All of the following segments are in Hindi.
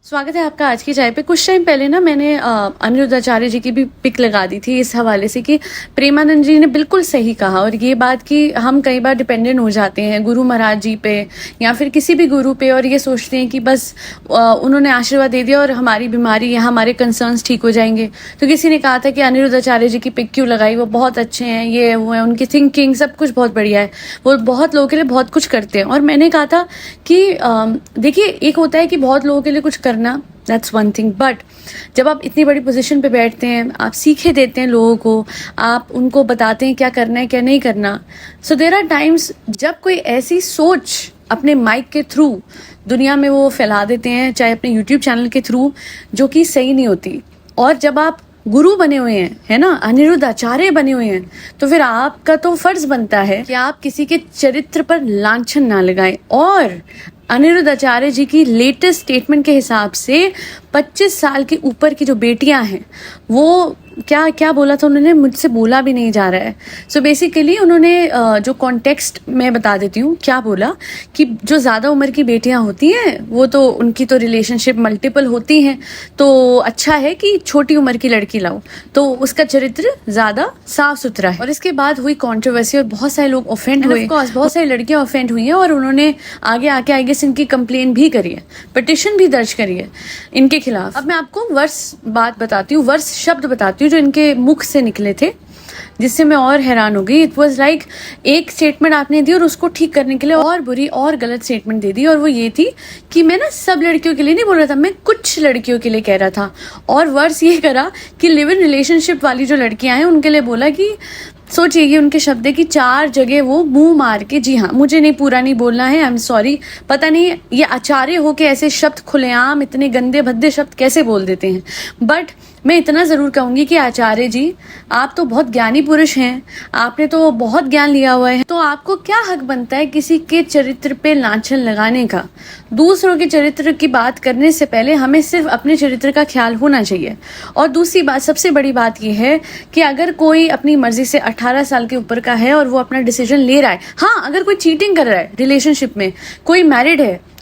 स्वागत है आपका आज की चाय पे। कुछ टाइम पहले ना मैंने अनिरुद्ध आचार्य जी की भी पिक लगा दी थी इस हवाले से कि प्रेमानंद जी ने बिल्कुल सही कहा, और ये बात कि हम कई बार डिपेंडेंट हो जाते हैं गुरु महाराज जी पे या फिर किसी भी गुरु पे, और ये सोचते हैं कि बस उन्होंने आशीर्वाद दे दिया और हमारी बीमारी या हमारे कंसर्न्स ठीक हो जाएंगे। तो किसी ने कहा था कि अनिरुद्ध आचार्य जी की पिक क्यों लगाई, वो बहुत अच्छे हैं, ये वो है, उनकी थिंकिंग सब कुछ बहुत बढ़िया है, वो बहुत लोगों के लिए बहुत कुछ करते हैं। और मैंने कहा था कि देखिए, एक होता है कि बहुत लोगों के लिए कुछ करना, दैट्स वन थिंग, बट जब आप इतनी बड़ी पोजीशन पे बैठते हैं, आप सीखे देते हैं लोगों को, आप उनको बताते हैं क्या करना है क्या नहीं करना। सो देयर आर टाइम्स जब कोई ऐसी सोच अपने माइक के थ्रू दुनिया में वो फैला देते हैं, चाहे अपने यूट्यूब चैनल के थ्रू, जो कि सही नहीं होती। और जब आप गुरु बने हुए हैं, है ना, अनिरुद्ध आचार्य बने हुए हैं, तो फिर आपका तो फर्ज बनता है कि आप किसी के चरित्र पर लांछन ना लगाएं। और अनिरुद्ध आचार्य जी की लेटेस्ट स्टेटमेंट के हिसाब से 25 साल के ऊपर की जो बेटियां हैं, वो क्या क्या बोला था उन्होंने, मुझसे बोला भी नहीं जा रहा है। सो बेसिकली उन्होंने जो कॉन्टेक्स्ट मैं बता देती हूँ क्या बोला, कि जो ज़्यादा उम्र की बेटियां होती हैं वो तो उनकी तो रिलेशनशिप मल्टीपल होती हैं, तो अच्छा है कि छोटी उम्र की लड़की लाओ तो उसका चरित्र ज़्यादा साफ सुथरा है। और इसके बाद हुई कंट्रोवर्सी और बहुत सारे लोग ऑफेंड हुए, बहुत सारी लड़कियां ऑफेंड हुई हैं, और उन्होंने आगे आके आई गेस इनकी कंप्लेन भी करी है, पिटिशन भी दर्ज करी है इनके खिलाफ। अब मैं आपको बात बताती हूँ, वर्ष शब्द बताती हूँ जो इनके मुख से निकले थे, जिससे मैं और हैरान हो गई। इट वॉज लाइक एक स्टेटमेंट आपने दी और उसको ठीक करने के लिए और बुरी और गलत स्टेटमेंट दे दी, और वो ये थी कि मैं ना सब लड़कियों के लिए नहीं बोल रहा था, मैं कुछ लड़कियों के लिए कह रहा था। और वर्ष ये करा कि लिव इन रिलेशनशिप वाली जो लड़कियां हैं उनके लिए बोला कि सोचिए, ये उनके शब्द है कि 4 जगह वो मुंह मार के, जी हाँ मुझे नहीं पूरा नहीं बोलना है, आई एम सॉरी, पता नहीं ये आचार्य हो के ऐसे शब्द खुलेआम इतने गंदे भद्दे शब्द कैसे बोल देते हैं। बट मैं इतना ज़रूर कहूँगी कि आचार्य जी, आप तो बहुत ज्ञानी पुरुष हैं, आपने तो बहुत ज्ञान लिया हुआ है, तो आपको क्या हक बनता है किसी के चरित्र पे लांछन लगाने का। दूसरों के चरित्र की बात करने से पहले हमें सिर्फ अपने चरित्र का ख्याल होना चाहिए। और दूसरी बात, सबसे बड़ी बात यह है कि अगर कोई अपनी मर्जी से 18 साल के ऊपर का है और वो अपना डिसीजन ले रहा है, हाँ अगर कोई चीटिंग कर रहा है रिलेशनशिप में, कोई मैरिड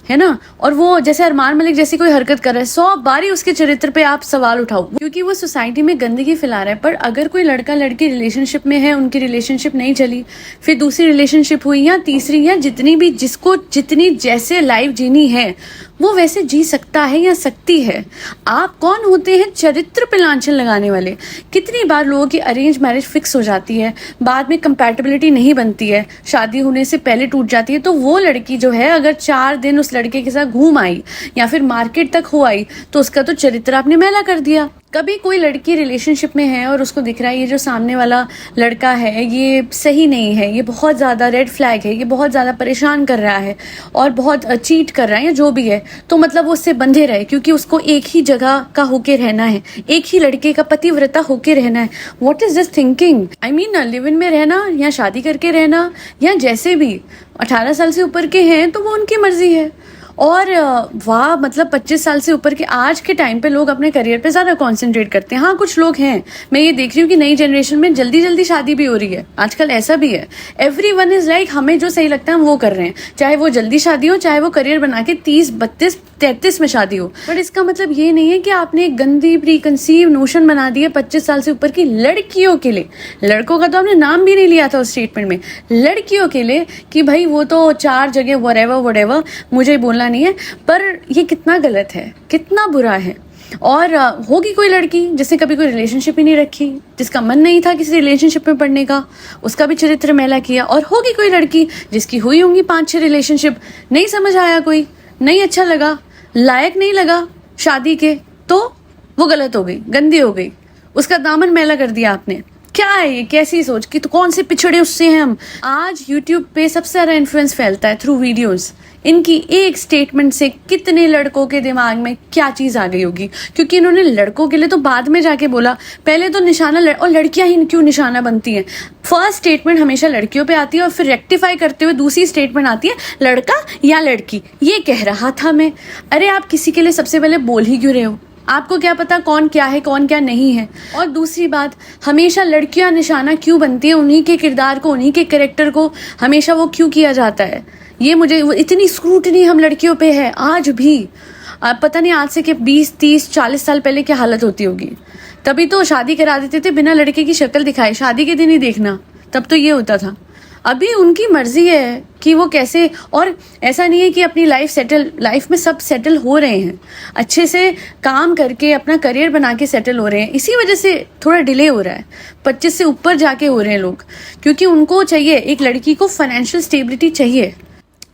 है ना, और वो जैसे अरमान मलिक जैसी कोई हरकत कर रहा है, 100 बारी उसके चरित्र पे आप सवाल उठाओ, क्योंकि वो सोसाइटी में गंदगी फैला रहा है। पर अगर कोई लड़का लड़की रिलेशनशिप में है, उनकी रिलेशनशिप नहीं चली, फिर दूसरी रिलेशनशिप हुई या तीसरी, या जितनी भी जिसको जितनी जैसे लाइफ जीनी है वो वैसे जी सकता है या सकती है। आप कौन होते हैं चरित्र पे लांछन लगाने वाले। कितनी बार लोगों की अरेंज मैरिज फिक्स हो जाती है, बाद में कंपैटिबिलिटी नहीं बनती है, शादी होने से पहले टूट जाती है, तो वो लड़की जो है अगर 4 दिन उस लड़के के साथ घूम आई या फिर मार्केट तक हो आई, तो उसका तो चरित्र आपने मैला कर दिया। कभी कोई लड़की रिलेशनशिप में है और उसको दिख रहा है ये जो सामने वाला लड़का है ये सही नहीं है, ये बहुत ज़्यादा रेड फ्लैग है, ये बहुत ज़्यादा परेशान कर रहा है और बहुत चीट कर रहा है या जो भी है, तो मतलब वो उससे बंधे रहे, क्योंकि उसको एक ही जगह का होके रहना है, एक ही लड़के का पतिव्रता होके रहना है। What is this thinking? I mean live in में रहना या शादी करके रहना या जैसे भी 18 साल से ऊपर के हैं तो वो उनकी मर्जी है। और वाह, मतलब 25 साल से ऊपर के आज के टाइम पे लोग अपने करियर पे ज़्यादा कंसंट्रेट करते हैं। हाँ कुछ लोग हैं, मैं ये देख रही हूँ कि नई जनरेशन में जल्दी जल्दी शादी भी हो रही है, आजकल ऐसा भी है। एवरीवन इज लाइक हमें जो सही लगता है हम वो कर रहे हैं, चाहे वो जल्दी शादी हो, चाहे वो करियर बना के 30, 32, 33 में शादी हो। बट इसका मतलब ये नहीं है कि आपने एक गंदी प्री कंसीव नोशन बना दी है 25 साल से ऊपर की लड़कियों के लिए। लड़कों का तो आपने नाम भी नहीं लिया था उस स्टेटमेंट में, लड़कियों के लिए, कि भाई वो तो 4 जगह वरेवर मुझे बोलना नहीं है। पर ये कितना गलत है, कितना बुरा है। और होगी कोई लड़की जिसने कभी कोई रिलेशनशिप ही नहीं रखी, जिसका मन नहीं था किसी रिलेशनशिप में पढ़ने का, उसका भी चरित्र मैला किया। और होगी कोई लड़की जिसकी हुई होंगी 5-6 रिलेशनशिप, नहीं समझ आया, कोई नहीं अच्छा लगा, लायक नहीं लगा शादी के, तो वो गलत हो गई, गंदी हो गई, उसका दामन मैला कर दिया आपने। क्या है ये, कैसी सोच कि तो कौन से पिछड़े उससे हैं हम। आज यूट्यूब पे सबसे ज्यादा इन्फ्लुएंस फैलता है थ्रू वीडियोस। इनकी एक स्टेटमेंट से कितने लड़कों के दिमाग में क्या चीज आ गई होगी, क्योंकि इन्होंने लड़कों के लिए तो बाद में जाके बोला, पहले तो निशाना और लड़कियां ही क्यों निशाना बनती हैं। फर्स्ट स्टेटमेंट हमेशा लड़कियों पे आती है और फिर रेक्टिफाई करते हुए दूसरी स्टेटमेंट आती है लड़का या लड़की, ये कह रहा था मैं। अरे आप किसी के लिए सबसे पहले बोल ही क्यों रहे हो? आपको क्या पता कौन क्या है कौन क्या नहीं है। और दूसरी बात, हमेशा लड़कियां निशाना क्यों बनती है, उन्हीं के किरदार को, उन्हीं के कैरेक्टर को हमेशा वो क्यों किया जाता है। ये मुझे इतनी स्क्रूटनी हम लड़कियों पे है आज भी। पता नहीं आज से कि 20, 30, 40 साल पहले क्या हालत होती होगी। तभी तो शादी करा देते थे बिना लड़के की शक्ल दिखाए, शादी के दिन ही देखना, तब तो ये होता था। अभी उनकी मर्जी है कि वो कैसे, और ऐसा नहीं है कि अपनी लाइफ में सब सेटल हो रहे हैं, अच्छे से काम करके अपना करियर बना के सेटल हो रहे हैं। इसी वजह से थोड़ा डिले हो रहा है, 25 से ऊपर जाके हो रहे हैं लोग, क्योंकि उनको चाहिए, एक लड़की को फाइनेंशियल स्टेबिलिटी चाहिए।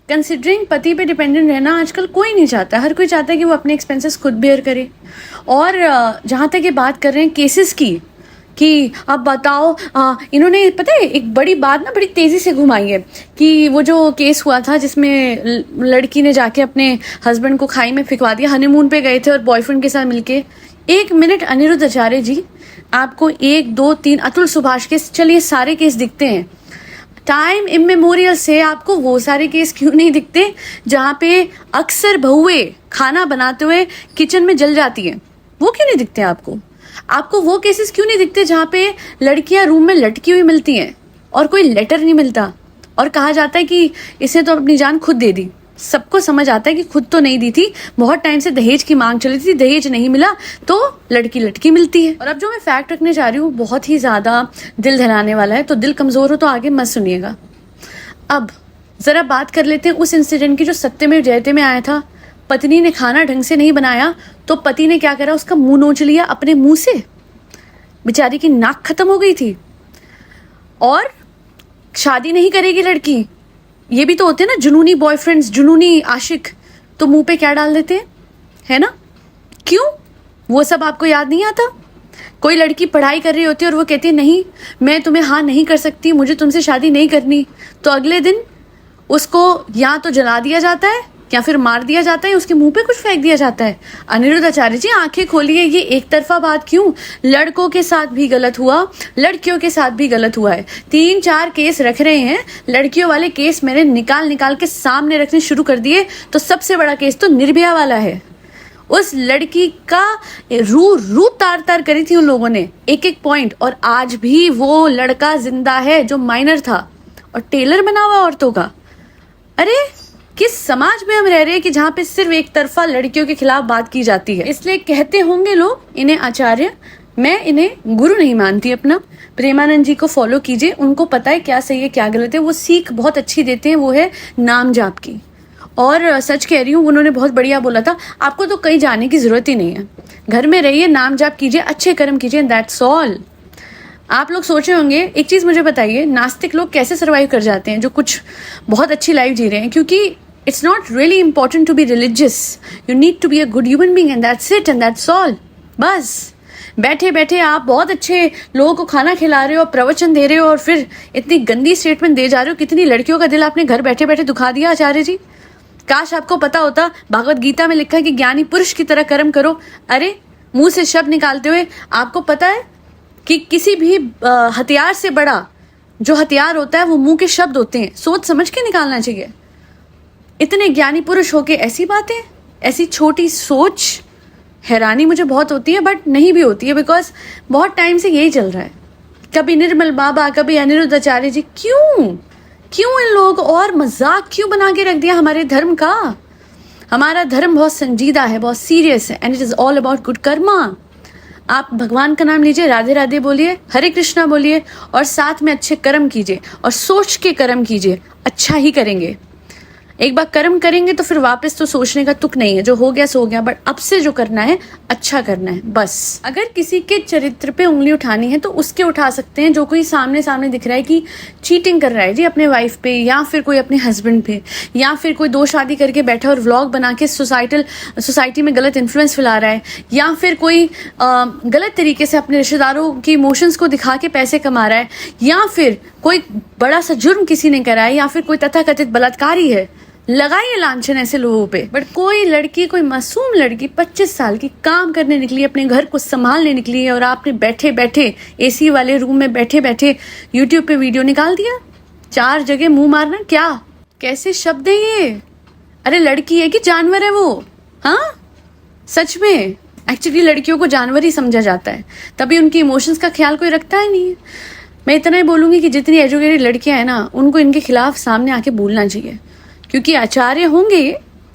कंसिडरिंग पति पे डिपेंडेंट रहना आजकल कोई नहीं चाहता, हर कोई चाहता है कि वो अपने एक्सपेंसेस खुद बेयर करे। और जहाँ तक ये बात कर रहे हैं केसेस की, कि अब बताओ, इन्होंने पता है एक बड़ी बात ना बड़ी तेज़ी से घुमाई है कि वो जो केस हुआ था जिसमें लड़की ने जाके अपने हस्बैंड को खाई में फिकवा दिया, हनीमून पे गए थे और बॉयफ्रेंड के साथ मिलके। 1 मिनट अनिरुद्ध आचार्य जी, आपको 1, 2, 3 अतुल सुभाष केस, चलिए सारे केस दिखते हैं, टाइम इमेमोरियल से आपको वो सारे केस क्यों नहीं दिखते जहाँ पे अक्सर बहुएं खाना बनाते हुए किचन में जल जाती हैं? वो क्यों नहीं दिखते आपको? आपको वो केसेस क्यों नहीं दिखते जहाँ पे लड़कियां रूम में लटकी हुई मिलती हैं और कोई लेटर नहीं मिलता और कहा जाता है कि इसने तो अपनी जान खुद दे दी? सबको समझ आता है कि खुद तो नहीं दी थी, बहुत टाइम से दहेज की मांग चली थी, दहेज नहीं मिला तो लड़की लटकी मिलती है। और अब जो मैं फैक्ट रखने जा रही हूँ बहुत ही ज्यादा दिल दहलाने वाला है, तो दिल कमजोर हो तो आगे मत सुनिएगा। अब जरा बात कर लेते हैं उस इंसिडेंट की जो सत्यमेव जयते में आया था। पत्नी ने खाना ढंग से नहीं बनाया तो पति ने क्या करा, उसका मुंह नोच लिया अपने मुंह से, बेचारी की नाक खत्म हो गई थी। और शादी नहीं करेगी लड़की, ये भी तो होते हैं ना जुनूनी बॉयफ्रेंड्स, जुनूनी आशिक, तो मुंह पे क्या डाल देते हैं, है ना? क्यों? वो सब आपको याद नहीं आता? कोई लड़की पढ़ाई कर रही होती है और वो कहती है नहीं मैं तुम्हें हाँ नहीं कर सकती, मुझे तुमसे शादी नहीं करनी, तो अगले दिन उसको या तो जला दिया जाता है या फिर मार दिया जाता है, उसके मुंह पे कुछ फेंक दिया जाता है। अनिरुद्ध आचार्य जी आंखें खोलिए, ये एक तरफा बात क्यों? लड़कों के साथ भी गलत हुआ, लड़कियों के साथ भी गलत हुआ है। 3-4 केस रख रहे हैं, लड़कियों वाले केस मैंने निकाल के सामने रखने शुरू कर दिए, तो सबसे बड़ा केस तो निर्भया वाला है। उस लड़की का रूप तार तार करी थी उन लोगों ने, एक पॉइंट, और आज भी वो लड़का जिंदा है जो माइनर था और टेलर बना हुआ औरतों का। अरे किस समाज में हम रह रहे हैं कि जहाँ पे सिर्फ एक तरफा लड़कियों के खिलाफ बात की जाती है। इसलिए कहते होंगे लोग इन्हें आचार्य, मैं इन्हें गुरु नहीं मानती अपना। प्रेमानंद जी को फॉलो कीजिए, उनको पता है क्या सही है क्या गलत है, वो सीख बहुत अच्छी देते हैं, वो है नाम जाप की। और सच कह रही हूँ, उन्होंने बहुत बढ़िया बोला था, आपको तो कहीं जाने की जरूरत ही नहीं है, घर में रहिए, नाम जाप कीजिए, अच्छे कर्म कीजिए, दैट्स ऑल। आप लोग सोचे होंगे, एक चीज मुझे बताइए, नास्तिक लोग कैसे सर्वाइव कर जाते हैं जो कुछ बहुत अच्छी लाइफ जी रहे हैं? क्योंकि it's not really important to be religious, you need to be a good human being and that's it and that's all. बस बैठे बैठे आप बहुत अच्छे लोगों को खाना खिला रहे हो, प्रवचन दे रहे हो और फिर इतनी गंदी स्टेटमेंट दे जा रहे हो। कितनी लड़कियों का दिल आपने घर बैठे बैठे दुखा दिया आचार्य जी। काश आपको पता होता, भागवत गीता में लिखा है कि ज्ञानी पुरुष की तरह कर्म करो। अरे मुंह से शब्द निकालते हुए आपको पता है कि किसी भी हथियार से बड़ा जो हथियार होता है वो मुंह के शब्द होते हैं, सोच समझ के निकालना चाहिए। इतने ज्ञानी पुरुष होके ऐसी बातें, ऐसी छोटी सोच, हैरानी मुझे बहुत होती है, बट नहीं भी होती है, बिकॉज बहुत टाइम से यही चल रहा है। कभी निर्मल बाबा, कभी अनिरुद्ध आचार्य जी, क्यों इन लोगों को और मजाक क्यों बना के रख दिया हमारे धर्म का? हमारा धर्म बहुत संजीदा है, बहुत सीरियस है, and it is all about good Karma. आप भगवान का नाम लीजिए, राधे राधे बोलिए, हरे कृष्णा बोलिए और साथ में अच्छे कर्म कीजिए और सोच के कर्म कीजिए, अच्छा ही करेंगे। एक बार कर्म करेंगे तो फिर वापस तो सोचने का तुक नहीं है, जो हो गया सो गया, बट अब से जो करना है अच्छा करना है बस। अगर किसी के चरित्र पे उंगली उठानी है तो उसके उठा सकते हैं जो कोई सामने दिख रहा है कि चीटिंग कर रहा है जी अपने वाइफ पे, या फिर कोई अपने हस्बैंड पे, या फिर कोई 2 शादी करके बैठा और व्लॉग बना के सोसाइटी में गलत इन्फ्लुएंस फैला रहा है, या फिर कोई गलत तरीके से अपने रिश्तेदारों के इमोशंस को दिखा के पैसे कमा रहा है, या फिर कोई बड़ा सा जुर्म किसी ने करा है, या फिर कोई तथाकथित बलात्कारी है। लगाइए लांछन ऐसे लोगों पे। बट कोई लड़की, कोई मासूम लड़की 25 साल की काम करने निकली, अपने घर को संभालने निकली है, और आपने बैठे बैठे एसी वाले रूम में बैठे बैठे यूट्यूब पे वीडियो निकाल दिया। 4 जगह मुंह मारना, क्या कैसे शब्द है ये? अरे लड़की है कि जानवर है वो? हाँ सच में एक्चुअली लड़कियों को जानवर ही समझा जाता है, तभी उनके इमोशंस का ख्याल कोई रखता ही नहीं है। मैं इतना ही बोलूंगी कि जितनी एजुकेटेड लड़कियां हैं ना, उनको इनके खिलाफ सामने आके बोलना चाहिए, क्योंकि आचार्य होंगे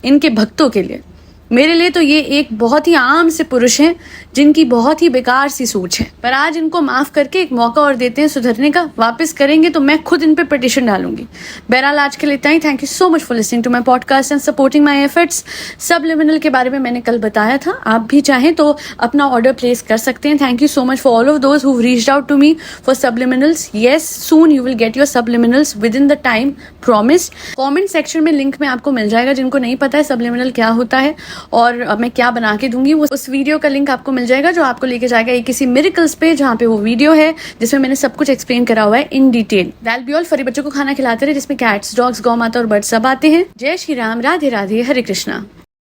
इनके भक्तों के लिए। मेरे लिए तो ये एक बहुत ही आम से पुरुष हैं जिनकी बहुत ही बेकार सी सोच है, पर आज इनको माफ करके एक मौका और देते हैं सुधरने का। वापस करेंगे तो मैं खुद इन पे पिटिशन डालूंगी। बहरहाल आज के लिए इतना ही। Thank you so much for listening to my podcast and supporting my efforts. Subliminal के बारे में मैंने कल बताया था, आप भी चाहें तो अपना ऑर्डर प्लेस कर सकते हैं। Thank you so much for all of those who reached out to me for subliminals. Yes, soon you will get your subliminals within the time promised. Comment section में लिंक में आपको मिल जाएगा। जिनको नहीं पता है सबलिमिनल क्या होता है और मैं क्या बना के दूंगी, उस वीडियो का लिंक आपको मिल जाएगा जो आपको लेके जाएगा एक किसी मिरेकल्स पे, जहाँ पे वो वीडियो है जिसमें मैंने सब कुछ एक्सप्लेन करा हुआ है in detail. That be all. फरी बच्चों को खाना खिलाते रहे जिसमें कैट्स, डॉग्स, गौ माता और बर्ड्स सब आते हैं। जय श्री राम, राधे राधे, हरे कृष्णा।